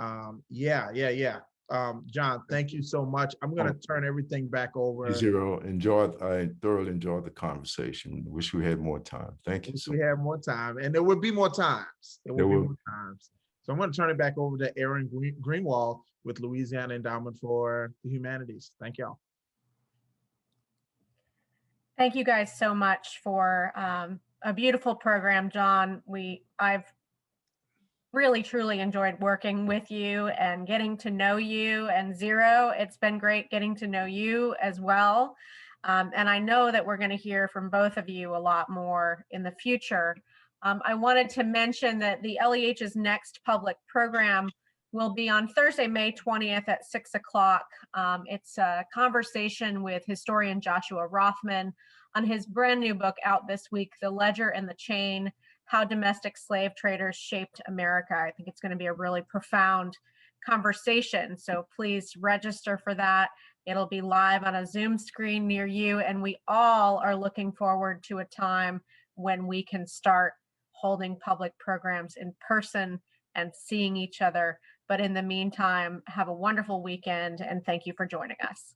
John, thank you so much. I'm going to turn everything back over. Xero, I thoroughly enjoyed the conversation. Wish we had more time. Thank you. We had more time, and there would be more times. There will be more times. So I'm going to turn it back over to Aaron Greenwald with Louisiana Endowment for the Humanities. Thank y'all. Thank you guys so much for a beautiful program, John. I've really, truly enjoyed working with you and getting to know you, and Xero. It's been great getting to know you as well. And I know that we're going to hear from both of you a lot more in the future. I wanted to mention that the LEH's next public program will be on Thursday, May 20th at 6 o'clock. It's a conversation with historian Joshua Rothman on his brand new book out this week, The Ledger and the Chain: How Domestic Slave Traders Shaped America. I think it's going to be a really profound conversation. So please register for that. It'll be live on a Zoom screen near you. And we all are looking forward to a time when we can start holding public programs in person and seeing each other. But in the meantime, have a wonderful weekend, and thank you for joining us.